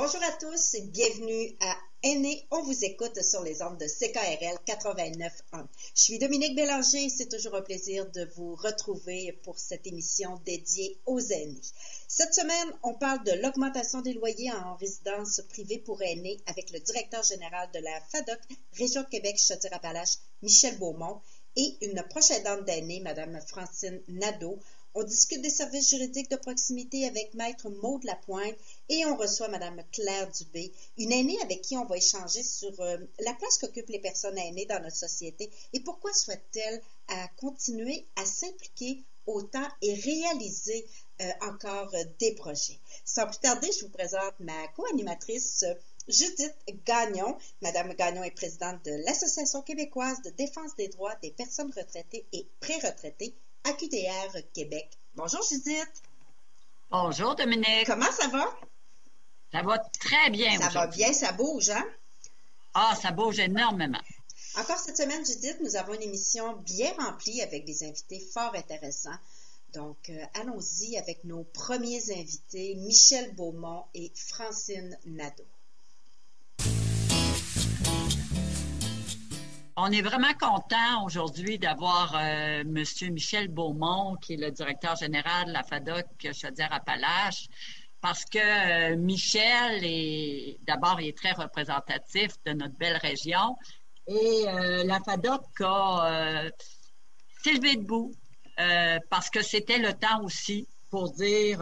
Bonjour à tous et bienvenue à Aînés, on vous écoute sur les ondes de CKRL 89.1. Je suis Dominique Bélanger et c'est toujours un plaisir de vous retrouver pour cette émission dédiée aux aînés. Cette semaine, on parle de l'augmentation des loyers en résidence privée pour aînés avec le directeur général de la FADOC, Région de Québec, Chaudière-Appalaches, Michel Beaumont, et une proche aidante d'aînés, Mme Francine Nadeau. On discute des services juridiques de proximité avec Maître Maude Lapointe et on reçoit Mme Claire Dubé, une aînée avec qui on va échanger sur la place qu'occupent les personnes aînées dans notre société et pourquoi souhaite-t-elle continuer à s'impliquer autant et réaliser encore des projets. Sans plus tarder, je vous présente ma co-animatrice Judith Gagnon. Madame Gagnon est présidente de l'Association québécoise de défense des droits des personnes retraitées et pré-retraitées, AQDR Québec. Bonjour Judith. Bonjour Dominique. Comment ça va? Ça va très bien. Ça va bien, ça bouge, hein? Ah, ça bouge énormément. Encore cette semaine, Judith, nous avons une émission bien remplie avec des invités fort intéressants. Donc, allons-y avec nos premiers invités, Michel Beaumont et Francine Nadeau. On est vraiment content aujourd'hui d'avoir M. Michel Beaumont, qui est le directeur général de la FADOC Chaudière-Appalaches, parce que Michel il est très représentatif de notre belle région. Et la FADOC s'est levée debout parce que c'était le temps aussi pour dire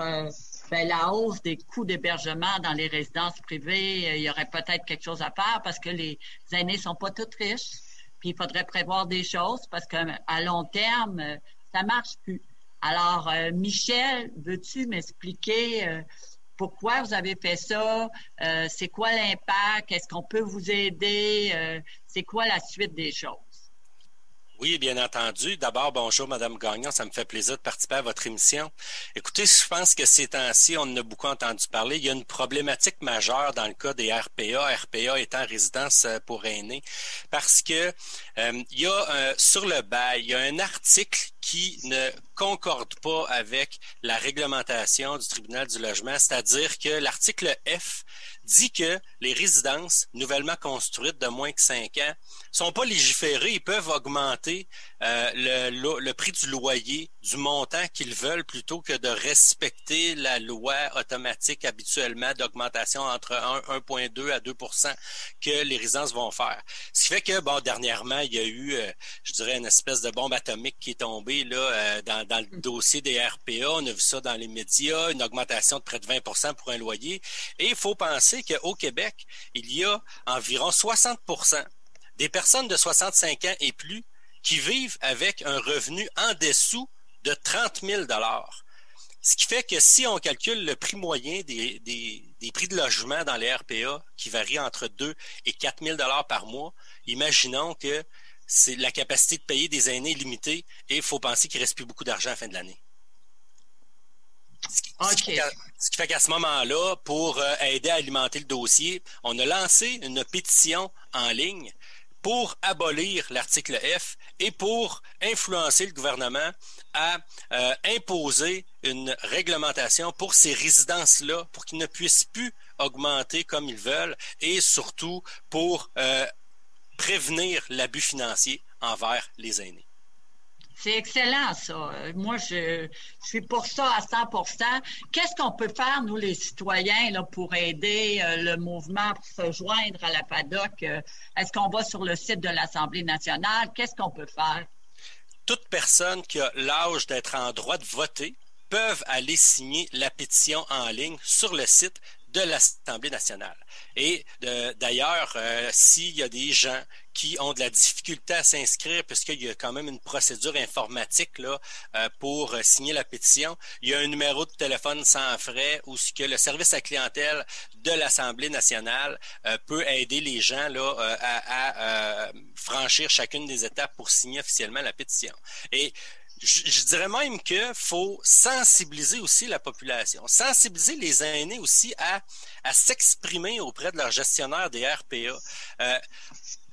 la hausse des coûts d'hébergement dans les résidences privées, il y aurait peut-être quelque chose à faire parce que les aînés ne sont pas tous riches. Puis il faudrait prévoir des choses parce qu'à long terme, ça ne marche plus. Alors, Michel, veux-tu m'expliquer pourquoi vous avez fait ça? C'est quoi l'impact? Est-ce qu'on peut vous aider? C'est quoi la suite des choses? Oui, bien entendu. D'abord, bonjour, Madame Gagnon. Ça me fait plaisir de participer à votre émission. Écoutez, je pense que ces temps-ci, on en a beaucoup entendu parler. Il y a une problématique majeure dans le cas des RPA, RPA étant résidence pour aînés, parce que il y a sur le bail, il y a un article qui ne concorde pas avec la réglementation du tribunal du logement, c'est-à-dire que l'article F dit que les résidences nouvellement construites de moins que 5 ans sont pas légiférées, ils peuvent augmenter le prix du loyer, du montant qu'ils veulent, plutôt que de respecter la loi automatique habituellement d'augmentation entre 1,2 à 2% que les résidences vont faire. Ce qui fait que, dernièrement, il y a eu, je dirais, une espèce de bombe atomique qui est tombée là dans le dossier des RPA. On a vu ça dans les médias, une augmentation de près de 20% pour un loyer. Et il faut penser qu'au Québec, il y a environ 60% des personnes de 65 ans et plus qui vivent avec un revenu en dessous de 30 000 $. Ce qui fait que si on calcule le prix moyen des prix de logement dans les RPA, qui varient entre 2 et 4 000 $ par mois, imaginons que c'est la capacité de payer des aînés limitée et il faut penser qu'il ne reste plus beaucoup d'argent à la fin de l'année. Ce qui fait qu'à ce moment-là, pour aider à alimenter le dossier, on a lancé une pétition en ligne pour abolir l'article F et pour influencer le gouvernement à imposer une réglementation pour ces résidences-là, pour qu'ils ne puissent plus augmenter comme ils veulent et surtout pour prévenir l'abus financier envers les aînés. C'est excellent, ça. Moi, je suis pour ça à 100%. Qu'est-ce qu'on peut faire, nous, les citoyens, là, pour aider le mouvement, pour se joindre à la FADOC? Est-ce qu'on va sur le site de l'Assemblée nationale? Qu'est-ce qu'on peut faire? Toute personne qui a l'âge d'être en droit de voter peuvent aller signer la pétition en ligne sur le site de l'Assemblée nationale. Et d'ailleurs, s'il y a des gens qui ont de la difficulté à s'inscrire, puisqu'il y a quand même une procédure informatique là, pour signer la pétition, il y a un numéro de téléphone sans frais où ce que le service à clientèle de l'Assemblée nationale peut aider les gens là, à franchir chacune des étapes pour signer officiellement la pétition. Et je dirais même qu'il faut sensibiliser aussi la population, sensibiliser les aînés aussi à s'exprimer auprès de leur gestionnaire des RPA.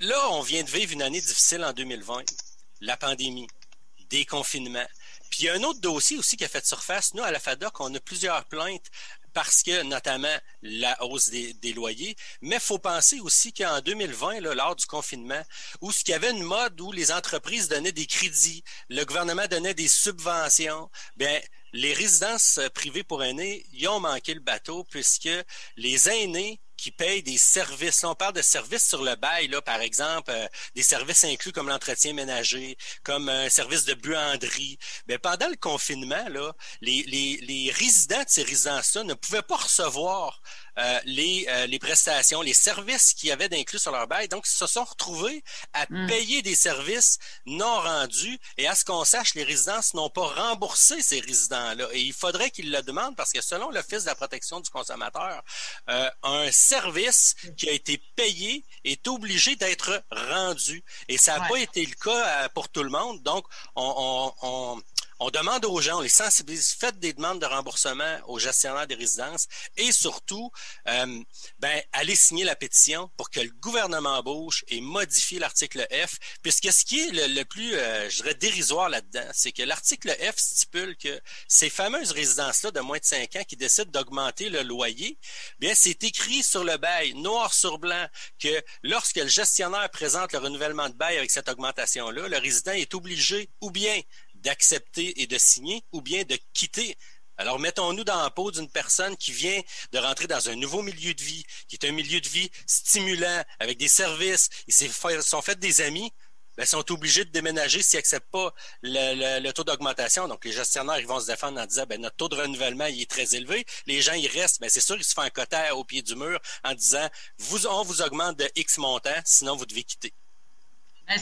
Là, on vient de vivre une année difficile en 2020, la pandémie, des confinements. Puis il y a un autre dossier aussi qui a fait surface. Nous, à la FADOC, on a plusieurs plaintes parce que notamment la hausse des loyers, mais il faut penser aussi qu'en 2020, là, lors du confinement, où il y avait une mode où les entreprises donnaient des crédits, le gouvernement donnait des subventions, bien, les résidences privées pour aînés, ils ont manqué le bateau puisque les aînés qui payent des services. Là, on parle de services sur le bail, là, par exemple, des services inclus comme l'entretien ménager, comme un service de buanderie. Mais pendant le confinement, là, les résidents de ces résidences-là ne pouvaient pas recevoir les prestations, les services qu'il y avait d'inclus sur leur bail. Donc, ils se sont retrouvés à payer des services non rendus. Et à ce qu'on sache, les résidences n'ont pas remboursé ces résidents-là. Et il faudrait qu'ils le demandent parce que selon l'Office de la protection du consommateur, un service qui a été payé est obligé d'être rendu. Et ça n'a pas été le cas pour tout le monde. Donc, on demande aux gens, on les sensibilise, faites des demandes de remboursement aux gestionnaires des résidences et surtout, allez signer la pétition pour que le gouvernement bouge et modifie l'article F, puisque ce qui est le plus, je dirais, dérisoire là-dedans, c'est que l'article F stipule que ces fameuses résidences-là de moins de 5 ans qui décident d'augmenter le loyer, bien, c'est écrit sur le bail, noir sur blanc, que lorsque le gestionnaire présente le renouvellement de bail avec cette augmentation-là, le résident est obligé ou bien d'accepter et de signer ou bien de quitter. Alors, mettons-nous dans la peau d'une personne qui vient de rentrer dans un nouveau milieu de vie, qui est un milieu de vie stimulant, avec des services, ils se sont fait des amis, ils sont obligés de déménager s'ils n'acceptent pas le taux d'augmentation. Donc, les gestionnaires, ils vont se défendre en disant, notre taux de renouvellement, il est très élevé. Les gens, ils restent. C'est sûr, ils se font un quota au pied du mur en disant, on vous augmente de X montant, sinon vous devez quitter.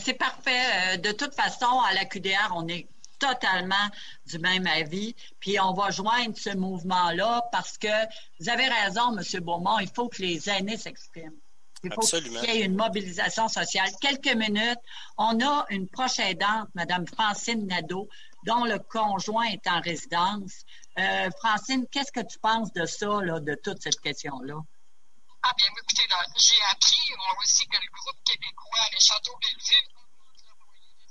C'est parfait. De toute façon, à la QDR, on est totalement du même avis. Puis on va joindre ce mouvement-là parce que vous avez raison, M. Beaumont, il faut que les aînés s'expriment. Il faut qu'il y ait une mobilisation sociale. Quelques minutes, on a une proche aidante, Mme Francine Nadeau, dont le conjoint est en résidence. Francine, qu'est-ce que tu penses de ça, là, de toute cette question-là? Ah bien, écoutez, là, j'ai appris, moi aussi, que le groupe québécois, les Châteaux Bellevue,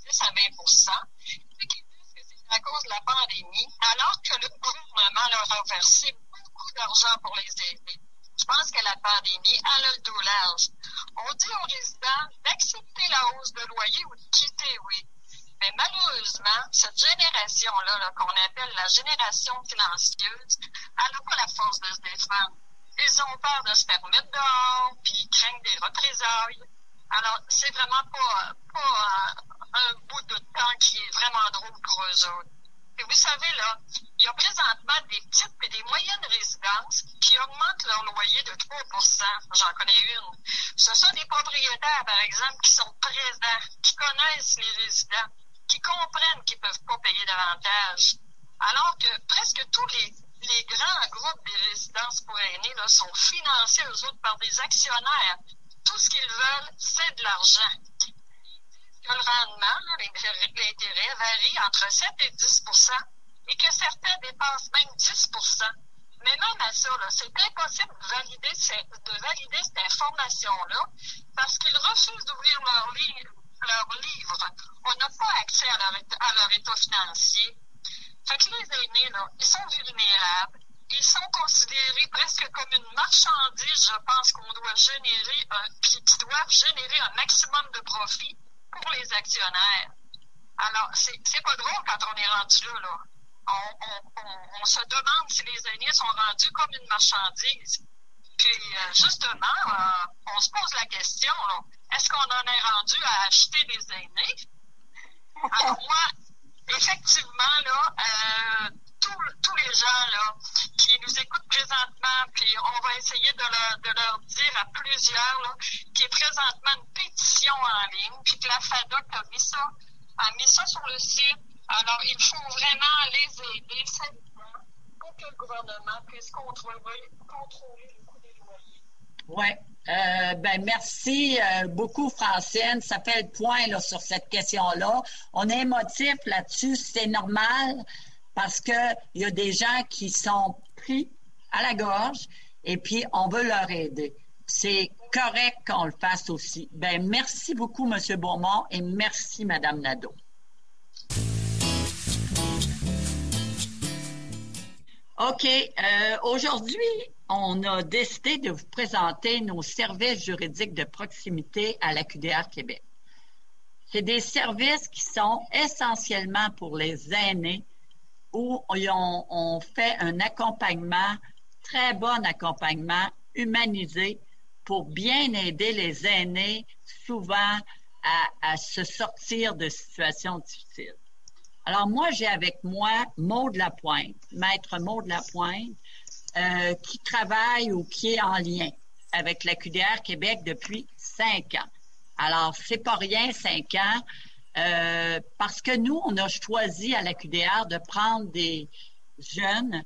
de 10 à 20 à cause de la pandémie, alors que le gouvernement leur a versé beaucoup d'argent pour les aider. Je pense que la pandémie a le dos large. On dit aux résidents d'accepter la hausse de loyer ou de quitter, oui. Mais malheureusement, cette génération-là, là, qu'on appelle la génération silencieuse, elle n'a pas la force de se défendre. Ils ont peur de se faire mettre dehors, puis ils craignent des représailles. Alors, c'est vraiment pas un bout de temps qui est vraiment drôle pour eux autres. Et vous savez, là, il y a présentement des petites et des moyennes résidences qui augmentent leur loyer de 3 %. J'en connais une. Ce sont des propriétaires, par exemple, qui sont présents, qui connaissent les résidents, qui comprennent qu'ils ne peuvent pas payer davantage. Alors que presque tous les grands groupes des résidences pour aînés là, sont financés, eux autres, par des actionnaires. Tout ce qu'ils veulent, c'est de l'argent. Que le rendement, l'intérêt varie entre 7 et 10 % et que certains dépassent même 10 %. Mais même à ça, là, c'est impossible de valider cette information-là parce qu'ils refusent d'ouvrir leur livre. On n'a pas accès à leur état financier. Fait que les aînés, là, ils sont vulnérables. Ils sont considérés presque comme une marchandise. Je pense qu'on doit qu'ils doivent générer un maximum de profit pour les actionnaires. Alors, c'est pas drôle quand on est rendu là. On se demande si les aînés sont rendus comme une marchandise. Puis, justement, on se pose la question, là, est-ce qu'on en est rendu à acheter des aînés? Alors, moi, effectivement, là, tous les gens là qui nous écoutent présentement, puis on va essayer de leur dire à plusieurs là, qu'il y a présentement une pétition en ligne, puis que la FADOC a mis ça sur le site. Alors, il faut vraiment les aider simplement pour que le gouvernement puisse contrôler le coût des loyers. Oui. Merci beaucoup, Francine. Ça fait le point là, sur cette question-là. On est émotif là-dessus, c'est normal. Parce qu'il y a des gens qui sont pris à la gorge et puis on veut leur aider. C'est correct qu'on le fasse aussi. Merci beaucoup, M. Beaumont, et merci, Mme Nadeau. OK. Aujourd'hui, on a décidé de vous présenter nos services juridiques de proximité à la QDR Québec. C'est des services qui sont essentiellement pour les aînés où on fait un accompagnement, très bon accompagnement humanisé pour bien aider les aînés souvent à se sortir de situations difficiles. Alors moi, j'ai avec moi Maude Lapointe, maître Maude Lapointe, qui travaille ou qui est en lien avec la QDR Québec depuis 5 ans. Alors, c'est pas rien, 5 ans, parce que nous, on a choisi à la QDR de prendre des jeunes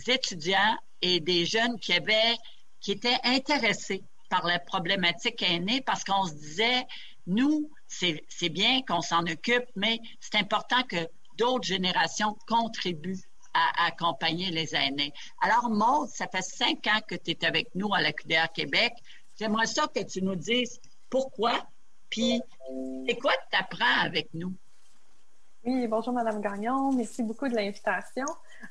étudiants et des jeunes qui étaient intéressés par la problématique aînée parce qu'on se disait, nous, c'est bien qu'on s'en occupe, mais c'est important que d'autres générations contribuent à accompagner les aînés. Alors, Maude, ça fait 5 ans que tu es avec nous à la QDR Québec. J'aimerais ça que tu nous dises pourquoi, puis c'est quoi que tu apprends avec nous? Oui, bonjour Madame Gagnon. Merci beaucoup de l'invitation.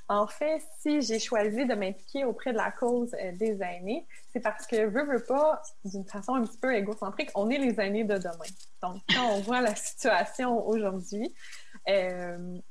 En fait, si j'ai choisi de m'impliquer auprès de la cause des aînés, c'est parce que, veux pas, d'une façon un petit peu égocentrique, on est les aînés de demain. Donc, quand on voit la situation aujourd'hui,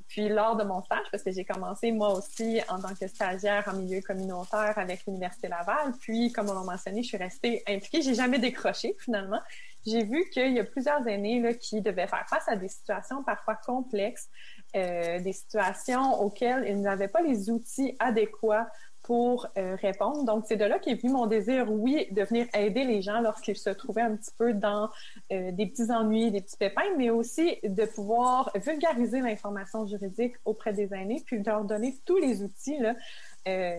puis lors de mon stage, parce que j'ai commencé moi aussi en tant que stagiaire en milieu communautaire avec l'Université Laval, puis comme on l'a mentionné, je suis restée impliquée, j'ai jamais décroché finalement. J'ai vu qu'il y a plusieurs aînés là, qui devaient faire face à des situations parfois complexes, des situations auxquelles ils n'avaient pas les outils adéquats pour répondre. Donc, c'est de là qu'est venu mon désir, oui, de venir aider les gens lorsqu'ils se trouvaient un petit peu dans des petits ennuis, des petits pépins, mais aussi de pouvoir vulgariser l'information juridique auprès des aînés, puis de leur donner tous les outils là,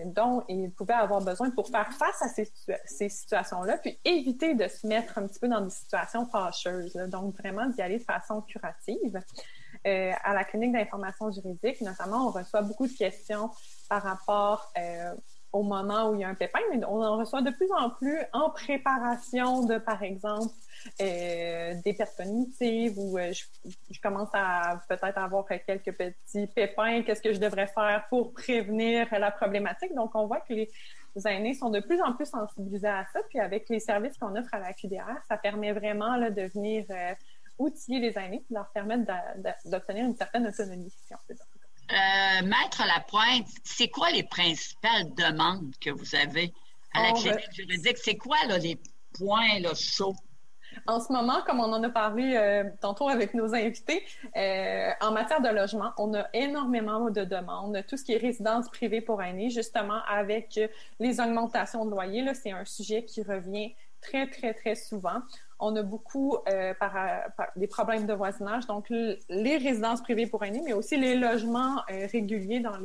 dont ils pouvaient avoir besoin pour faire face à ces situations-là, puis éviter de se mettre un petit peu dans des situations fâcheuses. Là. Donc, vraiment d'y aller de façon curative. À la clinique d'information juridique, notamment, on reçoit beaucoup de questions par rapport au moment où il y a un pépin, mais on en reçoit de plus en plus en préparation de, par exemple, des pertes cognitives ou je commence à peut-être avoir quelques petits pépins, qu'est-ce que je devrais faire pour prévenir la problématique. Donc, on voit que les aînés sont de plus en plus sensibilisés à ça, puis avec les services qu'on offre à la QDR, ça permet vraiment là, de venir outiller les aînés et leur permettre d'obtenir une certaine autonomie, si on peut dire. Maître Lapointe, c'est quoi les principales demandes que vous avez à la clinique juridique? C'est quoi là, les points là, chauds? En ce moment, comme on en a parlé tantôt avec nos invités, en matière de logement, on a énormément de demandes. Tout ce qui est résidence privée pour aînés, justement, avec les augmentations de loyer, là, c'est un sujet qui revient très, très, très souvent. On a beaucoup des problèmes de voisinage, donc les résidences privées pour aînés, mais aussi les logements réguliers dans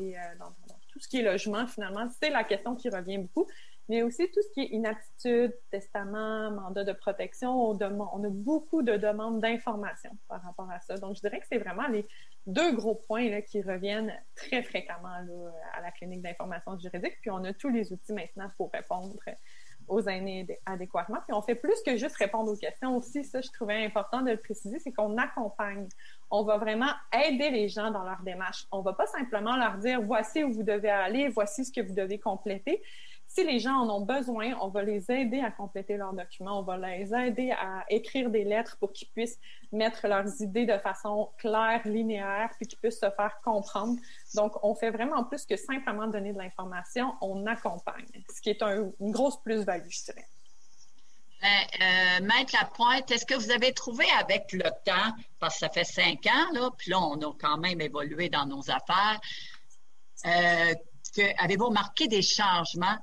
tout ce qui est logement, finalement, c'est la question qui revient beaucoup. Mais aussi tout ce qui est inaptitude, testament, mandat de protection, on a beaucoup de demandes d'informations par rapport à ça. Donc, je dirais que c'est vraiment les 2 gros points là, qui reviennent très fréquemment là, à la clinique d'information juridique. Puis, on a tous les outils maintenant pour répondre aux aînés adéquatement. Puis, on fait plus que juste répondre aux questions aussi. Ça, je trouvais important de le préciser, c'est qu'on accompagne. On va vraiment aider les gens dans leur démarche. On va pas simplement leur dire « voici où vous devez aller, voici ce que vous devez compléter ». Si les gens en ont besoin, on va les aider à compléter leurs documents, on va les aider à écrire des lettres pour qu'ils puissent mettre leurs idées de façon claire, linéaire, puis qu'ils puissent se faire comprendre. Donc, on fait vraiment plus que simplement donner de l'information, on accompagne, ce qui est une grosse plus-value, je dirais. Maître Lapointe, est-ce que vous avez trouvé avec le temps, parce que ça fait 5 ans, là, puis là, on a quand même évolué dans nos affaires, avez-vous remarqué des changements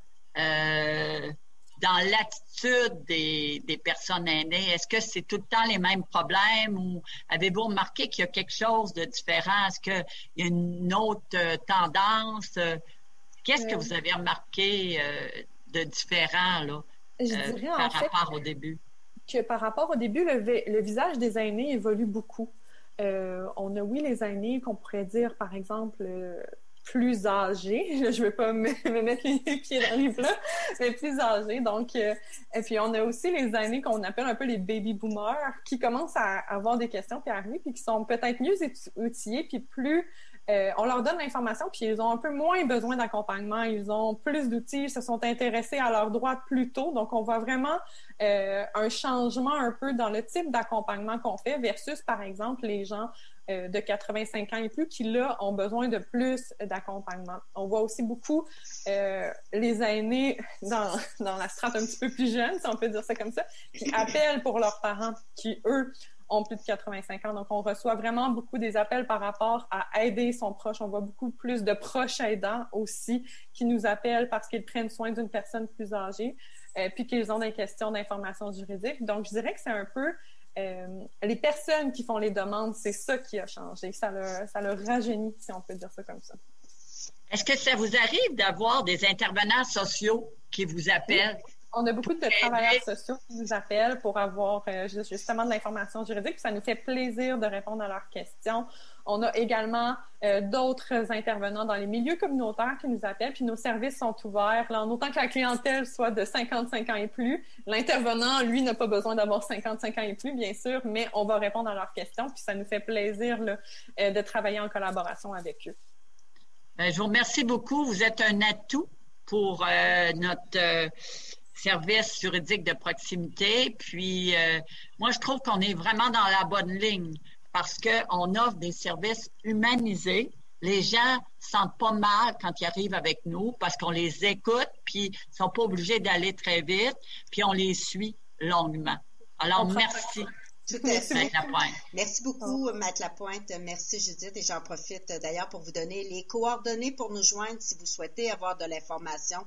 dans l'attitude des personnes aînées? Est-ce que c'est tout le temps les mêmes problèmes ou avez-vous remarqué qu'il y a quelque chose de différent? Est-ce qu'il y a une autre tendance? Qu'est-ce que vous avez remarqué de différent là, je dirais, par rapport au début? Que par rapport au début, le visage des aînés évolue beaucoup. On a, oui, les aînés qu'on pourrait dire, par exemple, plus âgés. Je ne veux pas me mettre les pieds dans les plats, mais plus âgés. Donc, et puis, on a aussi les aînés qu'on appelle un peu les baby boomers qui commencent à avoir des questions puis à arriver, puis qui sont peut-être mieux outillés puis plus on leur donne l'information, puis ils ont un peu moins besoin d'accompagnement, ils ont plus d'outils, ils se sont intéressés à leurs droits plus tôt. Donc, on voit vraiment un changement un peu dans le type d'accompagnement qu'on fait versus, par exemple, les gens de 85 ans et plus qui, là, ont besoin de plus d'accompagnement. On voit aussi beaucoup les aînés dans la strate un petit peu plus jeune, si on peut dire ça comme ça, qui appellent pour leurs parents qui, eux, ont plus de 85 ans. Donc, on reçoit vraiment beaucoup des appels par rapport à aider son proche. On voit beaucoup plus de proches aidants aussi qui nous appellent parce qu'ils prennent soin d'une personne plus âgée, puis qu'ils ont des questions d'information juridique. Donc, je dirais que c'est un peu les personnes qui font les demandes, c'est ça qui a changé. Ça leur rajeunit, si on peut dire ça comme ça. Est-ce que ça vous arrive d'avoir des intervenants sociaux qui vous appellent? Oui. On a beaucoup de travailleurs sociaux qui nous appellent pour avoir justement de l'information juridique, puis ça nous fait plaisir de répondre à leurs questions. On a également d'autres intervenants dans les milieux communautaires qui nous appellent, puis nos services sont ouverts. Là, en autant que la clientèle soit de 55 ans et plus, l'intervenant, lui, n'a pas besoin d'avoir 55 ans et plus, bien sûr, mais on va répondre à leurs questions, puis ça nous fait plaisir là, de travailler en collaboration avec eux. Bien, je vous remercie beaucoup. Vous êtes un atout pour notre service juridique de proximité. Puis, moi, je trouve qu'on est vraiment dans la bonne ligne parce qu'on offre des services humanisés. Les gens se sentent pas mal quand ils arrivent avec nous parce qu'on les écoute, puis ils sont pas obligés d'aller très vite, puis on les suit longuement. Alors, merci. Tout à fait. Maître Lapointe. Merci beaucoup, Maître Lapointe. Merci, Judith. Et j'en profite d'ailleurs pour vous donner les coordonnées pour nous joindre si vous souhaitez avoir de l'information.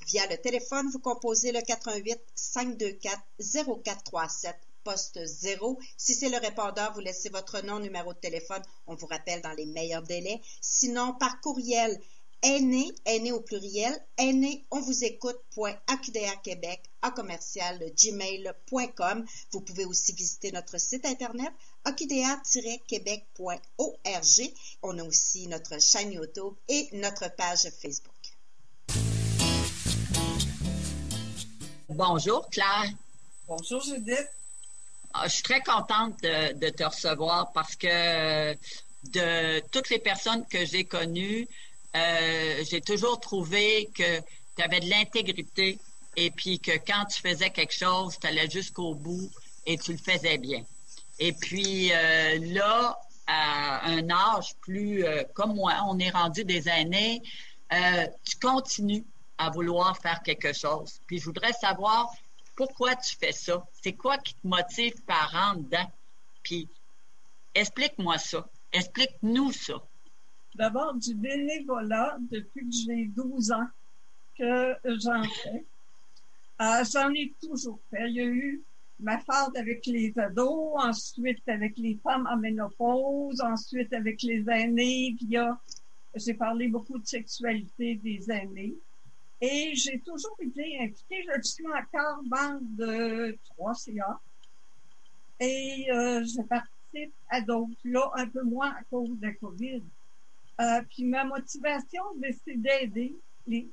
Via le téléphone, vous composez le 418-524-0437, poste 0. Si c'est le répondeur, vous laissez votre nom, numéro de téléphone. On vous rappelle dans les meilleurs délais. Sinon, par courriel, aîné au pluriel, on vous écoute.aqdrquebec@gmail.com. Vous pouvez aussi visiter notre site internet aqdr-quebec.org. On a aussi notre chaîne YouTube et notre page Facebook. Bonjour, Claire. Bonjour, Judith. Je suis très contente de te recevoir parce que de toutes les personnes que j'ai connues, j'ai toujours trouvé que tu avais de l'intégrité et puis que quand tu faisais quelque chose, tu allais jusqu'au bout et tu le faisais bien. Et puis là, à un âge plus comme moi, on est rendu des aînés, tu continues à vouloir faire quelque chose. Puis je voudrais savoir pourquoi tu fais ça. C'est quoi qui te motive par en dedans? Puis explique-moi ça. Explique-nous ça. D'abord, du bénévolat, depuis que j'ai 12 ans que j'en fais. J'en ai toujours fait. Il y a eu ma phase avec les ados, ensuite avec les femmes en ménopause, ensuite avec les aînés. J'ai parlé beaucoup de sexualité des aînés. Et j'ai toujours été impliquée. Je suis encore membre de 3CA. Et je participe à d'autres, là, un peu moins à cause de la COVID. Puis ma motivation, c'est d'aider les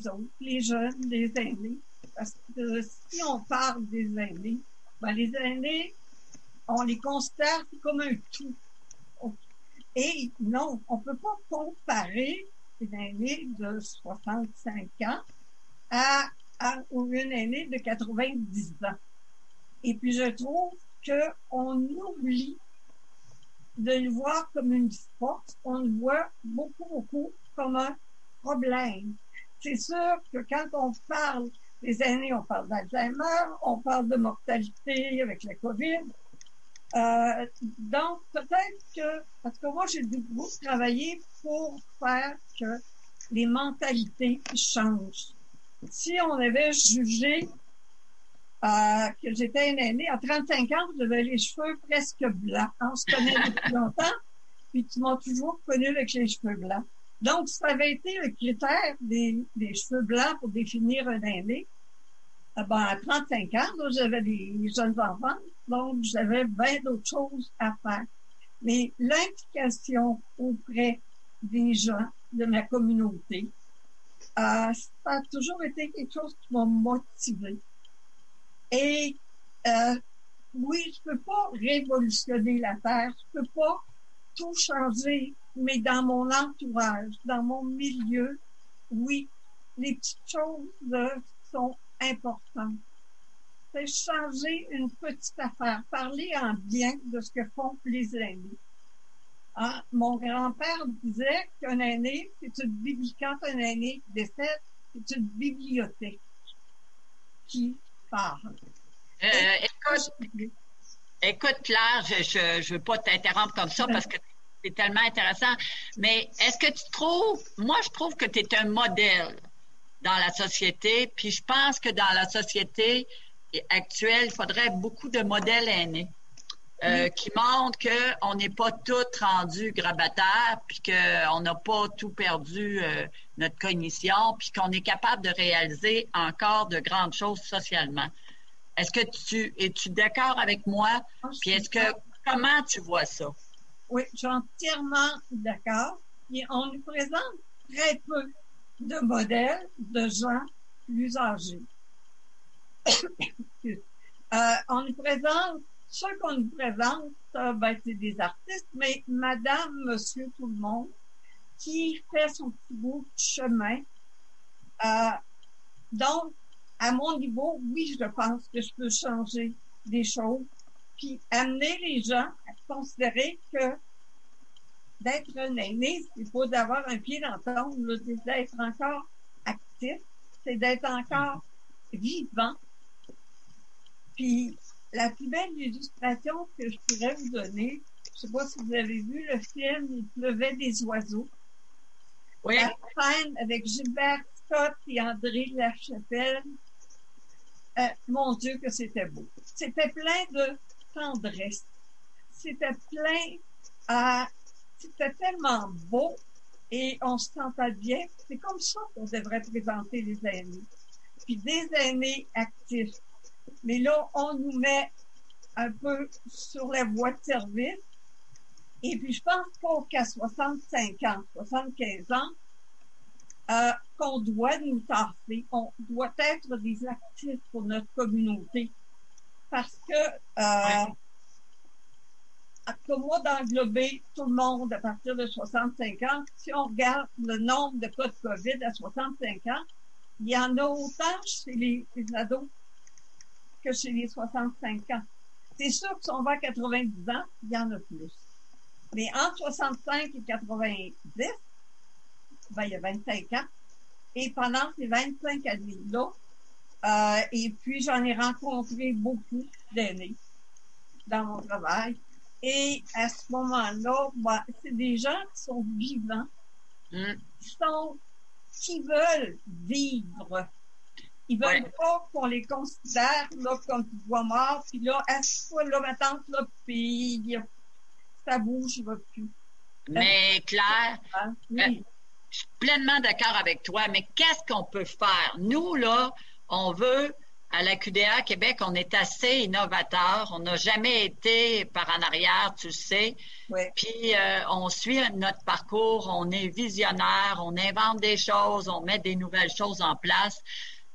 autres, les jeunes, les aînés. Parce que si on parle des aînés, ben les aînés, on les considère comme un tout. Et non, on peut pas comparer une aînée de 65 ans ou une aînée de 90 ans. Et puis je trouve qu'on oublie de le voir comme une force, on le voit beaucoup comme un problème. C'est sûr que quand on parle des aînés, on parle d'Alzheimer, on parle de mortalité avec la COVID. Donc, peut-être que, parce que moi, j'ai beaucoup travaillé pour faire que les mentalités changent. Si on avait jugé que j'étais une aînée, à 35 ans, j'avais les cheveux presque blancs. On se connaît depuis longtemps, puis tu m'as toujours connu avec les cheveux blancs. Donc, ça avait été le critère des cheveux blancs pour définir un aîné. À 35 ans, là, j'avais des jeunes enfants, donc j'avais bien d'autres choses à faire. Mais l'implication auprès des gens de ma communauté, ça a toujours été quelque chose qui m'a motivée. Et oui, je peux pas révolutionner la Terre, je peux pas tout changé, mais dans mon entourage, dans mon milieu, oui, les petites choses sont importantes. C'est changer une petite affaire, parler en bien de ce que font les aînés. Hein? Mon grand-père disait qu'un aîné, quand un aîné décède, c'est une bibliothèque qui parle. Écoute, Claire, je veux pas t'interrompre comme ça parce que c'est tellement intéressant, mais est-ce que tu trouves, moi je trouve que tu es un modèle dans la société, puis je pense que dans la société actuelle, il faudrait beaucoup de modèles aînés qui montrent qu'on n'est pas tous rendus grabataires, puis qu'on n'a pas tout perdu notre cognition, puis qu'on est capable de réaliser encore de grandes choses socialement. Est-ce que es-tu d'accord avec moi? Puis comment tu vois ça? Oui, je suis entièrement d'accord. Et on nous présente très peu de modèles de gens plus âgés. On nous présente, ceux qu'on nous présente, c'est des artistes, mais madame, monsieur, tout le monde, qui fait son petit bout de chemin. Donc, à mon niveau, oui, je pense que je peux changer des choses, puis amener les gens à considérer que d'être un aîné, c'est pas d'avoir un pied dans le tombe, c'est d'être encore actif, c'est d'être encore vivant. Puis, la plus belle illustration que je pourrais vous donner, je sais pas si vous avez vu le film « Il pleuvait des oiseaux ». Oui. La scène avec Gilbert Scott et André Lachapelle. Mon Dieu, que c'était beau. C'était plein de tendresse. C'était c'était tellement beau et on se sentait bien. C'est comme ça qu'on devrait présenter les aînés. Puis des aînés actifs. Mais là, on nous met un peu sur la voie de service. Et puis, je pense pas qu'à 65 ans, 75 ans, qu'on doit nous tasser. On doit être des actifs pour notre communauté. Parce que, comme moi, d'englober tout le monde à partir de 65 ans, si on regarde le nombre de cas de COVID à 65 ans, il y en a autant chez les ados que chez les 65 ans. C'est sûr que si on va à 90 ans, il y en a plus. Mais entre 65 et 90, il y a 25 ans. Et pendant ces 25 années-là, et puis j'en ai rencontré beaucoup d'aînés dans mon travail. Et à ce moment-là, c'est des gens qui sont vivants, qui veulent vivre. Ils veulent pas qu'on les considère là, comme du bois mort, puis là, assis-toi là, ma tante, là, puis ça bouge plus. Mais Claire, oui. je suis pleinement d'accord avec toi, mais qu'est-ce qu'on peut faire? Nous, là, on veut, à la QDA Québec, on est assez innovateur. On n'a jamais été par en arrière, tu le sais. Oui. Puis, on suit notre parcours, on est visionnaire, on invente des choses, on met des nouvelles choses en place.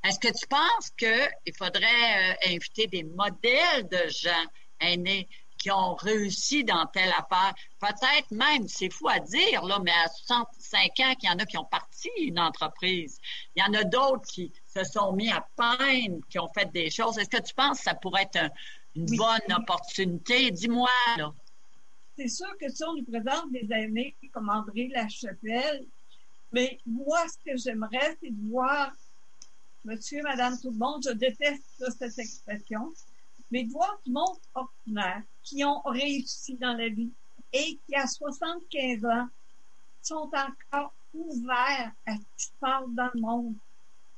Est-ce que tu penses qu'il faudrait inviter des modèles de gens aînés qui ont réussi dans telle affaire? Peut-être même, c'est fou à dire, là, mais à 65 ans, qu'il y en a qui ont parti une entreprise. Il y en a d'autres qui se sont mis à peindre, qui ont fait des choses. Est-ce que tu penses que ça pourrait être une bonne opportunité? Dis-moi, là. C'est sûr que si on nous présente des aînés comme André Lachapelle, mais moi, ce que j'aimerais, c'est de voir monsieur, madame, tout le monde, je déteste cette expression, mais de voir du monde ordinaire qui ont réussi dans la vie et qui, à 75 ans, sont encore ouverts à ce qui se passe dans le monde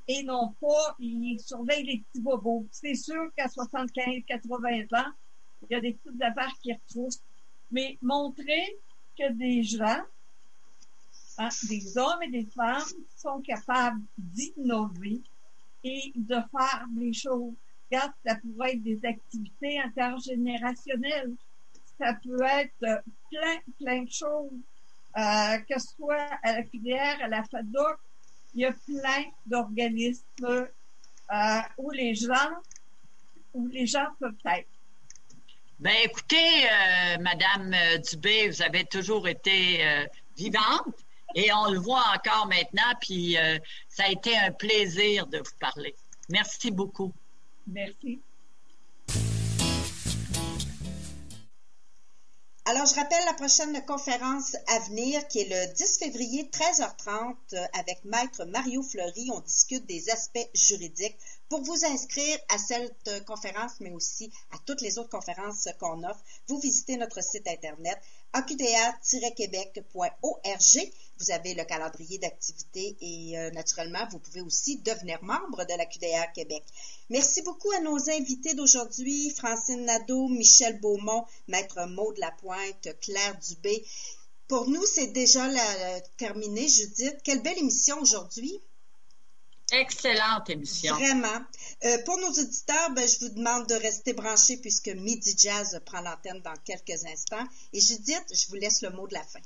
et non pas, ils surveillent les petits bobos. C'est sûr qu'à 75, 80 ans, il y a des petites affaires qui retroussent, mais montrer que des gens, des hommes et des femmes sont capables d'innover et de faire des choses. Regarde, ça pourrait être des activités intergénérationnelles. Ça peut être plein de choses. Que ce soit à la QDR, à la FADOC, il y a plein d'organismes où les gens peuvent être. Ben écoutez, Madame Dubé, vous avez toujours été vivante et on le voit encore maintenant, puis ça a été un plaisir de vous parler. Merci beaucoup. Merci. Alors, je rappelle la prochaine conférence à venir qui est le 10 février, 13h30, avec Maître Mario Fleury. On discute des aspects juridiques. Pour vous inscrire à cette conférence, mais aussi à toutes les autres conférences qu'on offre, vous visitez notre site Internet aqda-québec.org. Vous avez le calendrier d'activités et naturellement, vous pouvez aussi devenir membre de la QDR Québec. Merci beaucoup à nos invités d'aujourd'hui, Francine Nadeau, Michel Beaumont, Maître Maude Lapointe, Claire Dubé. Pour nous, c'est déjà terminé, Judith. Quelle belle émission aujourd'hui! Excellente émission. Vraiment. Pour nos auditeurs, je vous demande de rester branchés puisque Midi Jazz prend l'antenne dans quelques instants. Et Judith, je vous laisse le mot de la fin.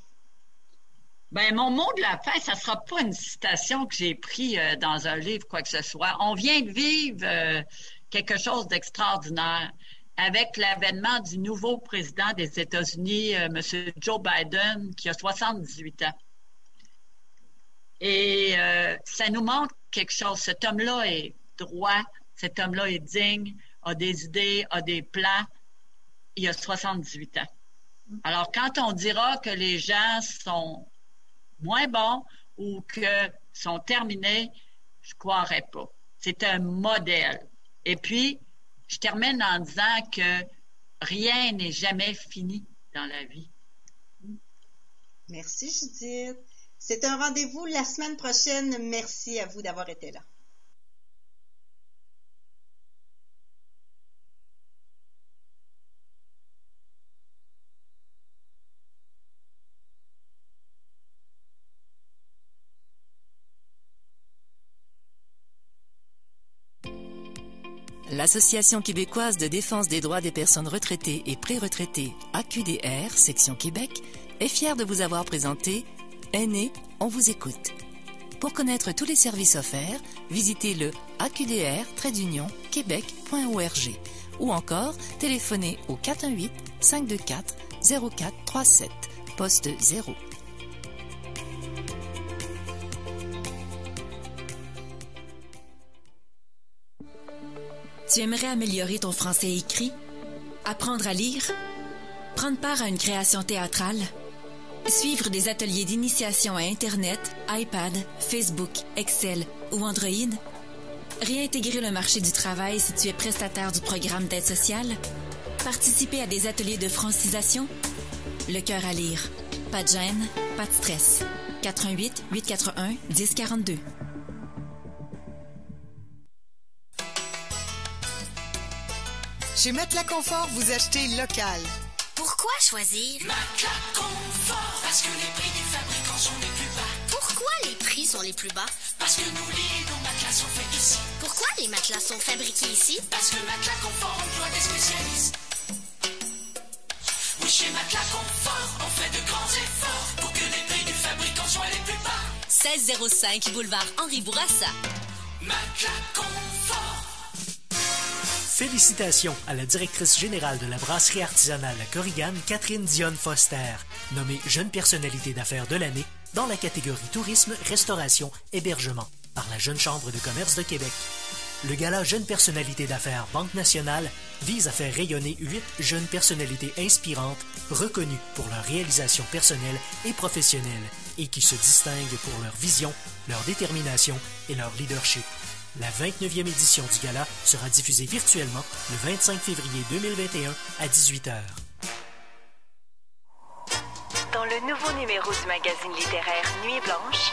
Ben, mon mot de la fin, ça sera pas une citation que j'ai pris dans un livre, quoi que ce soit. On vient de vivre quelque chose d'extraordinaire avec l'avènement du nouveau président des États-Unis, M. Joe Biden, qui a 78 ans. Et ça nous montre quelque chose. Cet homme-là est droit, cet homme-là est digne, a des idées, a des plans. Il a 78 ans. Alors, quand on dira que les gens sont moins bons ou que sont terminés, je ne croirais pas. C'est un modèle. Et puis, je termine en disant que rien n'est jamais fini dans la vie. Merci, Judith. C'est un rendez-vous la semaine prochaine. Merci à vous d'avoir été là. L'Association québécoise de défense des droits des personnes retraitées et pré-retraitées, AQDR, section Québec, est fière de vous avoir présenté Aînés, on vous écoute. Pour connaître tous les services offerts, visitez le aqdr-québec.org ou encore téléphonez au 418-524-0437, poste 0. Tu aimerais améliorer ton français écrit? Apprendre à lire? Prendre part à une création théâtrale? Suivre des ateliers d'initiation à Internet, iPad, Facebook, Excel ou Android? Réintégrer le marché du travail si tu es prestataire du programme d'aide sociale? Participer à des ateliers de francisation? Le cœur à lire. Pas de gêne, pas de stress. 88 841 1042. Chez Matelas Confort, vous achetez local. Pourquoi choisir Matelas Confort? Parce que les prix du fabricant sont les plus bas. Pourquoi les prix sont les plus bas? Parce que nos lits et nos matelas sont faits ici. Pourquoi les matelas sont fabriqués ici? Parce que Matelas Confort emploie des spécialistes. Oui, chez Matelas Confort, on fait de grands efforts pour que les prix du fabricant soient les plus bas. 1605 boulevard Henri Bourassa. Matelas Confort. Félicitations à la directrice générale de la brasserie artisanale La Korigane, Catherine Dionne Foster, nommée Jeune personnalité d'affaires de l'année dans la catégorie Tourisme, Restauration, Hébergement par la Jeune Chambre de commerce de Québec. Le gala Jeune personnalité d'affaires Banque nationale vise à faire rayonner 8 jeunes personnalités inspirantes reconnues pour leur réalisation personnelle et professionnelle et qui se distinguent pour leur vision, leur détermination et leur leadership. La 29e édition du gala sera diffusée virtuellement le 25 février 2021 à 18h. Dans le nouveau numéro du magazine littéraire Nuit Blanche,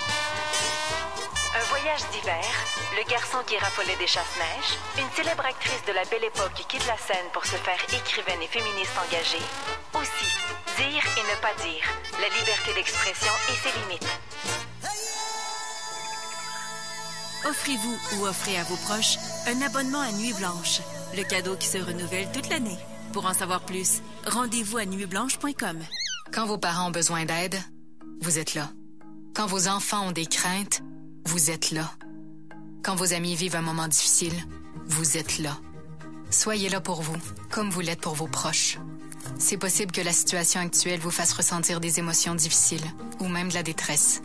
un voyage d'hiver, le garçon qui rafolait des chasse-neige, une célèbre actrice de la belle époque qui quitte la scène pour se faire écrivaine et féministe engagée. Aussi, dire et ne pas dire, la liberté d'expression et ses limites. Offrez-vous ou offrez à vos proches un abonnement à Nuit Blanche, le cadeau qui se renouvelle toute l'année. Pour en savoir plus, rendez-vous à nuitblanche.com. Quand vos parents ont besoin d'aide, vous êtes là. Quand vos enfants ont des craintes, vous êtes là. Quand vos amis vivent un moment difficile, vous êtes là. Soyez là pour vous, comme vous l'êtes pour vos proches. C'est possible que la situation actuelle vous fasse ressentir des émotions difficiles ou même de la détresse.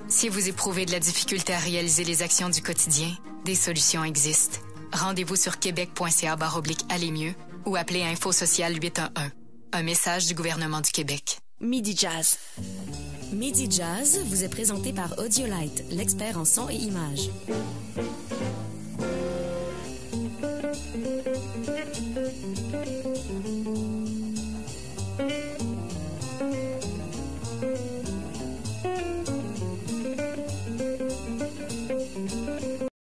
Si vous éprouvez de la difficulté à réaliser les actions du quotidien, des solutions existent. Rendez-vous sur québec.ca/aller mieux ou appelez Info Social 811. Un message du gouvernement du Québec. Midi Jazz. Midi Jazz vous est présenté par Audiolite, l'expert en son et images.